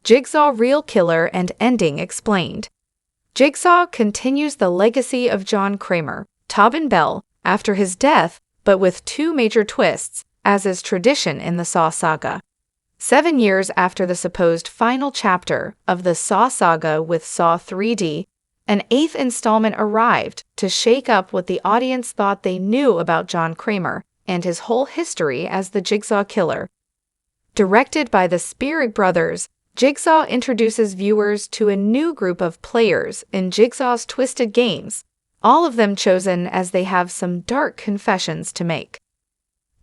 Jigsaw real killer and ending explained. Jigsaw continues the legacy of John Kramer, Tobin Bell, after his death, but with two major twists, as is tradition in the Saw saga. 7 years after the supposed final chapter of the Saw saga with Saw 3D, an 8th installment arrived to shake up what the audience thought they knew about John Kramer and his whole history as the Jigsaw Killer. Directed by the Spierig brothers, Jigsaw introduces viewers to a new group of players in Jigsaw's twisted games, all of them chosen as they have some dark confessions to make.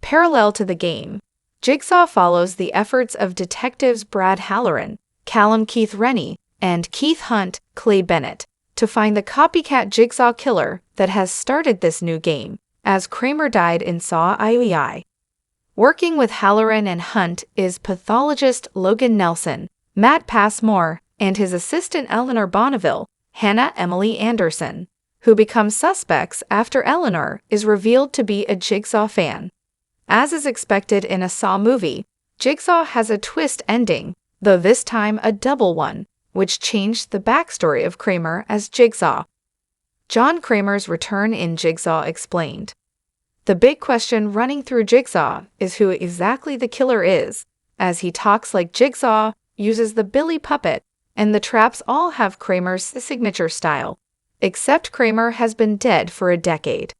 Parallel to the game, Jigsaw follows the efforts of detectives Brad Halloran, Callum Keith Rennie, and Keith Hunt Clay Bennett to find the copycat Jigsaw killer that has started this new game, as Kramer died in Saw III. Working with Halloran and Hunt is pathologist Logan Nelson, Matt Passmore, and his assistant Eleanor Bonneville, Hannah Emily Anderson, who become suspects after Eleanor is revealed to be a Jigsaw fan. As is expected in a Saw movie, Jigsaw has a twist ending, though this time a double one, which changed the backstory of Kramer as Jigsaw. John Kramer's return in Jigsaw explained. The big question running through Jigsaw is who exactly the killer is, as he talks like Jigsaw, uses the Billy puppet, and the traps all have Kramer's signature style, except Kramer has been dead for a decade.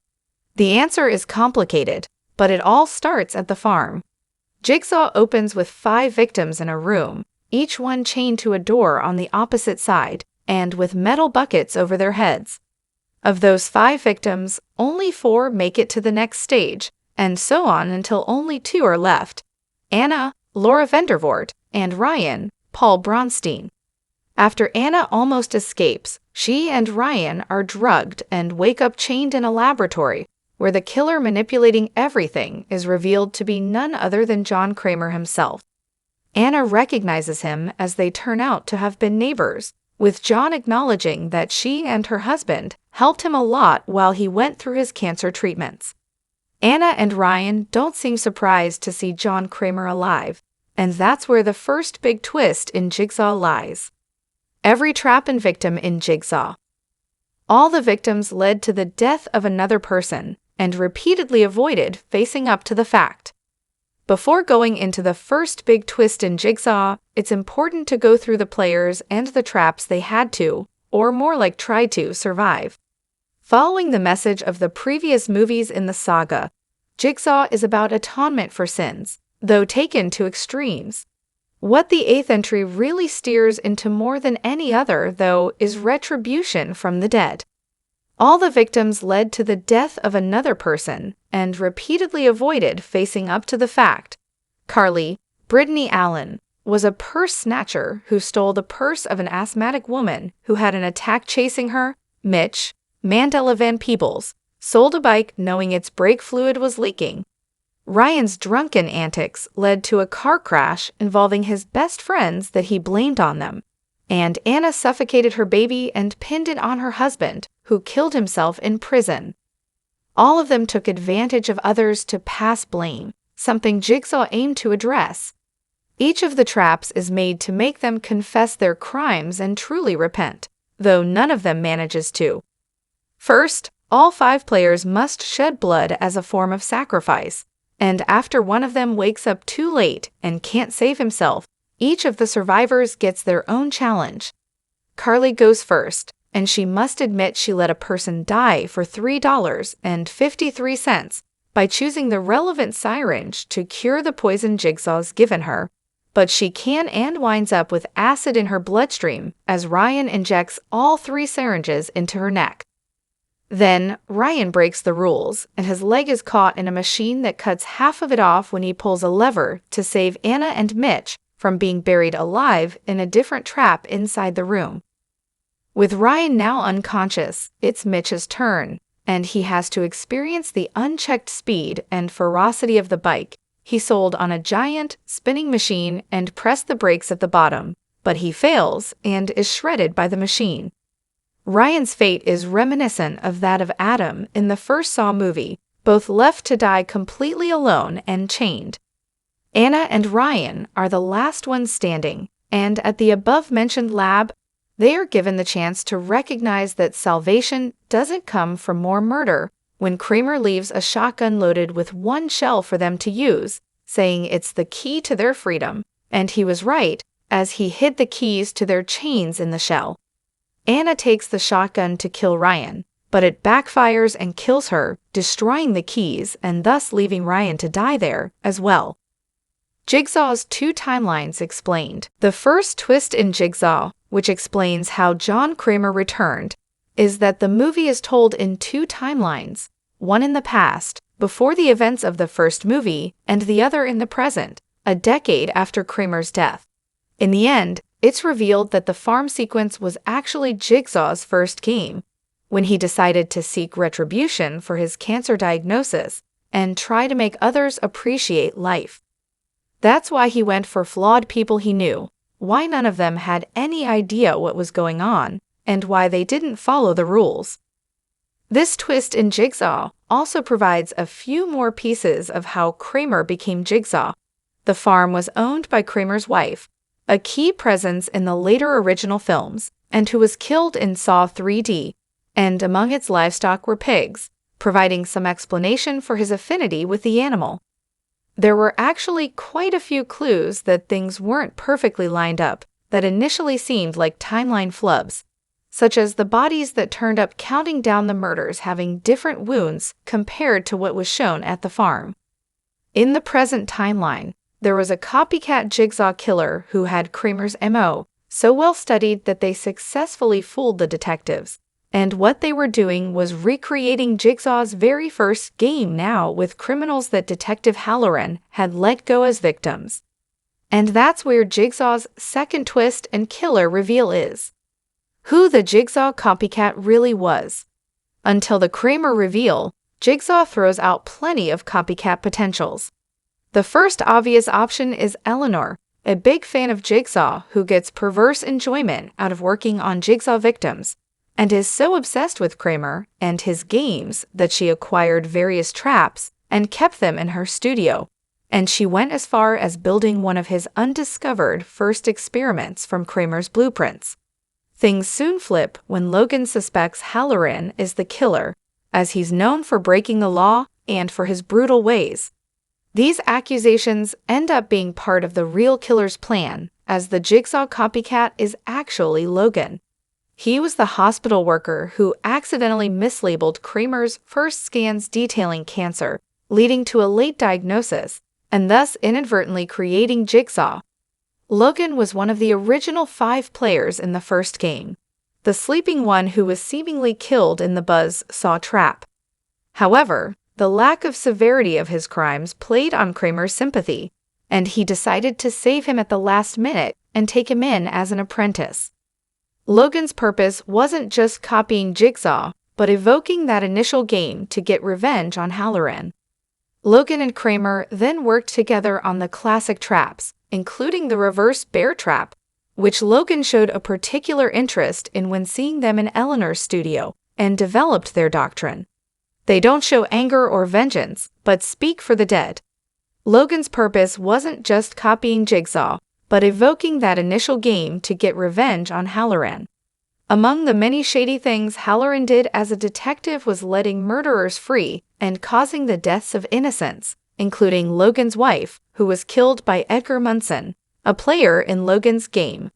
The answer is complicated, but it all starts at the farm. Jigsaw opens with 5 victims in a room, each one chained to a door on the opposite side, and with metal buckets over their heads. Of those 5 victims, only 4 make it to the next stage, and so on until only 2 are left: Anna, Laura Vandervoort, and Ryan, Paul Bronstein. After Anna almost escapes, she and Ryan are drugged and wake up chained in a laboratory, where the killer manipulating everything is revealed to be none other than John Kramer himself. Anna recognizes him as they turn out to have been neighbors, with John acknowledging that she and her husband helped him a lot while he went through his cancer treatments. Anna and Ryan don't seem surprised to see John Kramer alive, and that's where the first big twist in Jigsaw lies. Every trap and victim in Jigsaw. All the victims led to the death of another person and repeatedly avoided facing up to the fact. Before going into the first big twist in Jigsaw, it's important to go through the players and the traps they had to, or more like tried to, survive. Following the message of the previous movies in the saga, Jigsaw is about atonement for sins, though taken to extremes. What the 8th entry really steers into more than any other, though, is retribution from the dead. All the victims led to the death of another person and repeatedly avoided facing up to the fact. Carly, Brittany Allen, was a purse snatcher who stole the purse of an asthmatic woman who had an attack chasing her. Mitch, Mandela Van Peebles, sold a bike knowing its brake fluid was leaking. Ryan's drunken antics led to a car crash involving his best friends that he blamed on them. And Anna suffocated her baby and pinned it on her husband, who killed himself in prison. All of them took advantage of others to pass blame, something Jigsaw aimed to address. Each of the traps is made to make them confess their crimes and truly repent, though none of them manages to. First, all 5 players must shed blood as a form of sacrifice, and after one of them wakes up too late and can't save himself, each of the survivors gets their own challenge. Carly goes first, and she must admit she let a person die for $3.53 by choosing the relevant syringe to cure the poison Jigsaw's given her. But she can and winds up with acid in her bloodstream as Ryan injects all 3 syringes into her neck. Then, Ryan breaks the rules, and his leg is caught in a machine that cuts half of it off when he pulls a lever to save Anna and Mitch from being buried alive in a different trap inside the room. With Ryan now unconscious, it's Mitch's turn, and he has to experience the unchecked speed and ferocity of the bike he sold on a giant, spinning machine and press the brakes at the bottom, but he fails and is shredded by the machine. Ryan's fate is reminiscent of that of Adam in the first Saw movie, both left to die completely alone and chained. Anna and Ryan are the last ones standing, and at the above-mentioned lab, they are given the chance to recognize that salvation doesn't come from more murder when Kramer leaves a shotgun loaded with one shell for them to use, saying it's the key to their freedom, and he was right, as he hid the keys to their chains in the shell. Anna takes the shotgun to kill Ryan, but it backfires and kills her, destroying the keys and thus leaving Ryan to die there as well. Jigsaw's two timelines explained. The first twist in Jigsaw, which explains how John Kramer returned, is that the movie is told in two timelines, one in the past, before the events of the first movie, and the other in the present, a decade after Kramer's death. In the end, it's revealed that the farm sequence was actually Jigsaw's first game, when he decided to seek retribution for his cancer diagnosis and try to make others appreciate life. That's why he went for flawed people he knew, why none of them had any idea what was going on, and why they didn't follow the rules. This twist in Jigsaw also provides a few more pieces of how Kramer became Jigsaw. The farm was owned by Kramer's wife, a key presence in the later original films, and who was killed in Saw 3D, and among its livestock were pigs, providing some explanation for his affinity with the animal. There were actually quite a few clues that things weren't perfectly lined up that initially seemed like timeline flubs, such as the bodies that turned up counting down the murders having different wounds compared to what was shown at the farm. In the present timeline, there was a copycat Jigsaw killer who had Kramer's MO so well studied that they successfully fooled the detectives, and what they were doing was recreating Jigsaw's very first game now with criminals that Detective Halloran had let go as victims. And that's where Jigsaw's second twist and killer reveal is. Who the Jigsaw copycat really was. Until the Kramer reveal, Jigsaw throws out plenty of copycat potentials. The first obvious option is Eleanor, a big fan of Jigsaw who gets perverse enjoyment out of working on Jigsaw victims, and is so obsessed with Kramer and his games that she acquired various traps and kept them in her studio, and she went as far as building one of his undiscovered first experiments from Kramer's blueprints. Things soon flip when Logan suspects Halloran is the killer, as he's known for breaking the law and for his brutal ways. These accusations end up being part of the real killer's plan, as the Jigsaw copycat is actually Logan. He was the hospital worker who accidentally mislabeled Kramer's first scans detailing cancer, leading to a late diagnosis, and thus inadvertently creating Jigsaw. Logan was one of the original 5 players in the first game, the sleeping one who was seemingly killed in the Buzz Saw trap. However, the lack of severity of his crimes played on Kramer's sympathy, and he decided to save him at the last minute and take him in as an apprentice. Logan's purpose wasn't just copying Jigsaw, but evoking that initial game to get revenge on Halloran. Logan and Kramer then worked together on the classic traps, including the reverse bear trap, which Logan showed a particular interest in when seeing them in Eleanor's studio, and developed their doctrine. They don't show anger or vengeance, but speak for the dead. Logan's purpose wasn't just copying Jigsaw, but evoking that initial game to get revenge on Halloran. Among the many shady things Halloran did as a detective was letting murderers free and causing the deaths of innocents, including Logan's wife, who was killed by Edgar Munson, a player in Logan's game.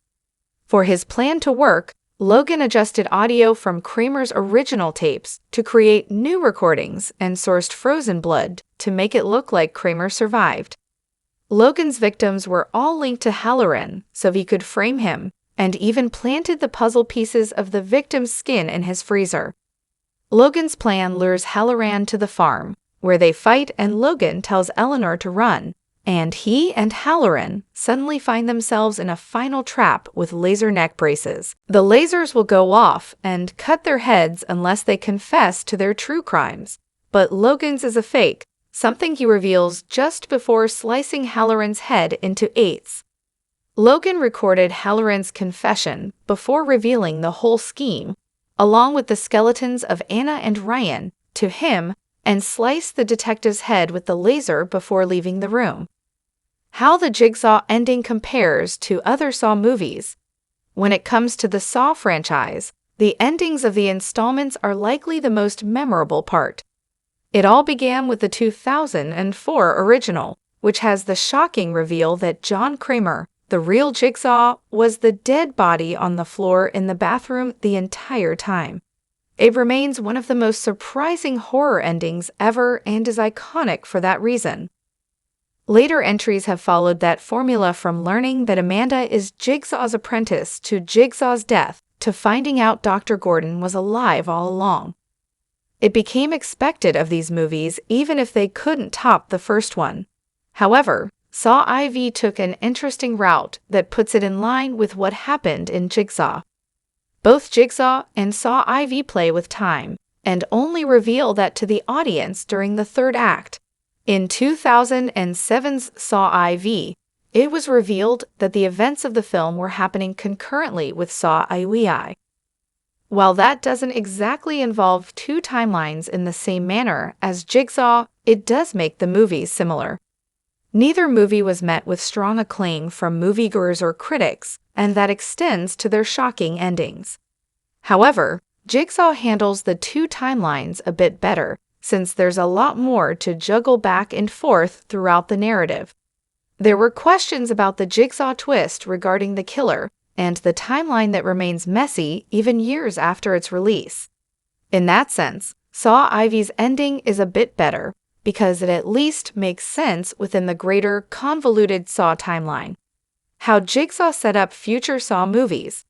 For his plan to work, Logan adjusted audio from Kramer's original tapes to create new recordings and sourced frozen blood to make it look like Kramer survived. Logan's victims were all linked to Halloran so he could frame him, and even planted the puzzle pieces of the victim's skin in his freezer. Logan's plan lures Halloran to the farm, where they fight and Logan tells Eleanor to run, and he and Halloran suddenly find themselves in a final trap with laser neck braces. The lasers will go off and cut their heads unless they confess to their true crimes, but Logan's is a fake, something he reveals just before slicing Halloran's head into 8s. Logan recorded Halloran's confession before revealing the whole scheme, along with the skeletons of Anna and Ryan, to him, and sliced the detective's head with the laser before leaving the room. How the Jigsaw ending compares to other Saw movies. When it comes to the Saw franchise, the endings of the installments are likely the most memorable part. It all began with the 2004 original, which has the shocking reveal that John Kramer, the real Jigsaw, was the dead body on the floor in the bathroom the entire time. It remains one of the most surprising horror endings ever and is iconic for that reason. Later entries have followed that formula, from learning that Amanda is Jigsaw's apprentice to Jigsaw's death to finding out Dr. Gordon was alive all along. It became expected of these movies even if they couldn't top the first one. However, Saw IV took an interesting route that puts it in line with what happened in Jigsaw. Both Jigsaw and Saw IV play with time, and only reveal that to the audience during the third act. In 2007's Saw IV, it was revealed that the events of the film were happening concurrently with Saw IV. While that doesn't exactly involve two timelines in the same manner as Jigsaw, it does make the movies similar. Neither movie was met with strong acclaim from moviegoers or critics, and that extends to their shocking endings. However, Jigsaw handles the two timelines a bit better, since there's a lot more to juggle back and forth throughout the narrative. There were questions about the Jigsaw twist regarding the killer, and the timeline that remains messy even years after its release. In that sense, Saw IV's ending is a bit better, because it at least makes sense within the greater, convoluted Saw timeline. How Jigsaw set up future Saw movies.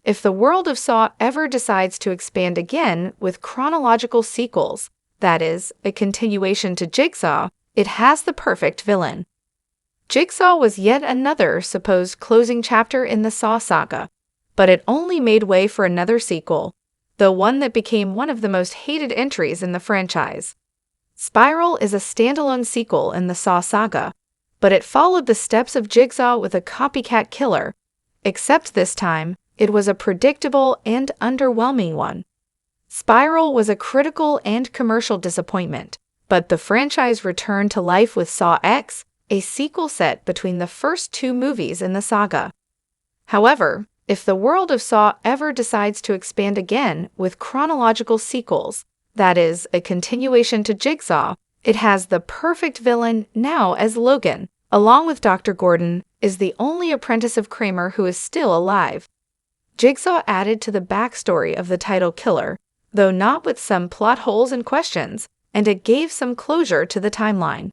If the world of Saw ever decides to expand again with chronological sequels, that is, a continuation to Jigsaw, it has the perfect villain. Jigsaw was yet another supposed closing chapter in the Saw saga, but it only made way for another sequel, though one that became one of the most hated entries in the franchise. Spiral is a standalone sequel in the Saw saga, but it followed the steps of Jigsaw with a copycat killer, except this time, it was a predictable and underwhelming one. Spiral was a critical and commercial disappointment, but the franchise returned to life with Saw X, a sequel set between the first two movies in the saga. However, if the world of Saw ever decides to expand again with chronological sequels, that is, a continuation to Jigsaw, it has the perfect villain now as Logan, along with Dr. Gordon, is the only apprentice of Kramer who is still alive. Jigsaw added to the backstory of the title killer, though not with some plot holes and questions, and it gave some closure to the timeline.